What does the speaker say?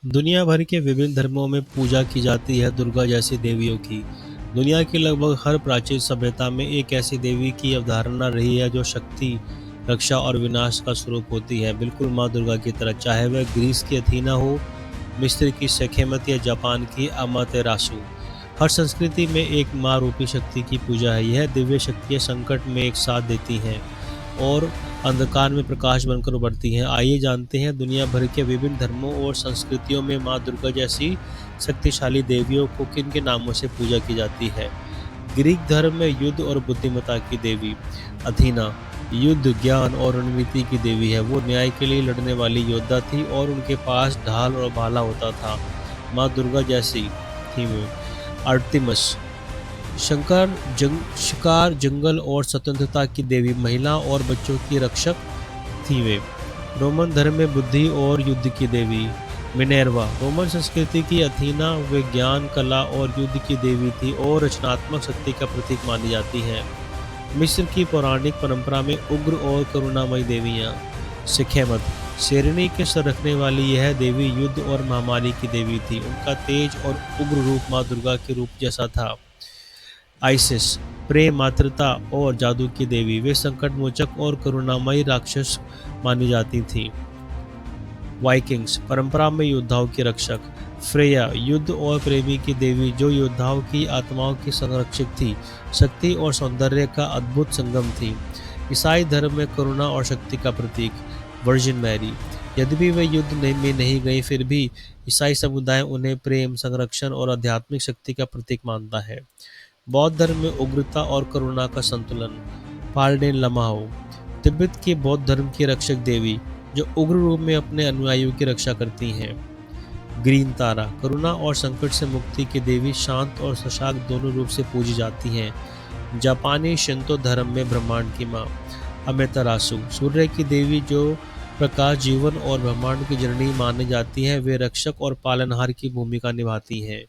दुनिया भर के विभिन्न धर्मों में पूजा की जाती है दुर्गा जैसी देवियों की। दुनिया की लगभग हर प्राचीन सभ्यता में एक ऐसी देवी की अवधारणा रही है जो शक्ति, रक्षा और विनाश का स्वरूप होती है, बिल्कुल माँ दुर्गा की तरह, चाहे वह ग्रीस की अथीना हो, मिस्र की सेखेमत या जापान की अमातेरासु। हर संस्कृति में एक माँ रूपी शक्ति की पूजा है। यह दिव्य शक्तियाँ संकट में एक साथ देती हैं और अंधकार में प्रकाश बनकर उभरती हैं। आइए जानते हैं दुनिया भर के विभिन्न धर्मों और संस्कृतियों में माँ दुर्गा जैसी शक्तिशाली देवियों को किन के नामों से पूजा की जाती है। ग्रीक धर्म में युद्ध और बुद्धिमत्ता की देवी अथीना युद्ध, ज्ञान और रणनीति की देवी है। वो न्याय के लिए लड़ने वाली योद्धा थी और उनके पास ढाल और भाला होता था। माँ दुर्गा जैसी थी वे आर्टेमिस शिकार, जंगल और स्वतंत्रता की देवी, महिला और बच्चों की रक्षक थी वे। रोमन धर्म में बुद्धि और युद्ध की देवी मिनेर्वा, रोमन संस्कृति की अथीना, वे ज्ञान, कला और युद्ध की देवी थी और रचनात्मक शक्ति का प्रतीक मानी जाती है। मिस्र की पौराणिक परंपरा में उग्र और करुणामयी देवियाँ सिखेमत, शेरनी के सर रखने वाली यह देवी युद्ध और महामारी की देवी थी। उनका तेज और उग्र रूप माँ दुर्गा के रूप जैसा था। आइसिस, प्रेम, मातृता और जादू की देवी, वे संकट मोचक और करुणामयी राक्षस मानी जाती थीं। वाइकिंग्स, परंपरा में योद्धाओं की रक्षक। फ्रेया, युद्ध और प्रेमी की देवी जो योद्धाओं की आत्माओं की संरक्षक थी, शक्ति और सौंदर्य का अद्भुत संगम थी। ईसाई धर्म में करुणा और शक्ति का प्रतीक वर्जिन मैरी, यद्यपि वे युद्ध में नहीं गई, फिर भी ईसाई समुदाय उन्हें प्रेम, संरक्षण और आध्यात्मिक शक्ति का प्रतीक मानता है। बौद्ध धर्म में उग्रता और करुणा का संतुलन पाल्डेन लमाओ, तिब्बत की बौद्ध धर्म की रक्षक देवी जो उग्र रूप में अपने अनुयायियों की रक्षा करती हैं। ग्रीन तारा, करुणा और संकट से मुक्ति की देवी, शांत और सशाक दोनों रूप से पूजी जाती हैं। जापानी शिंतो धर्म में ब्रह्मांड की माँ अमेतरासु, सूर्य की देवी जो प्रकाश, जीवन और ब्रह्मांड की जननी मानी जाती है, वे रक्षक और पालनहार की भूमिका निभाती हैं।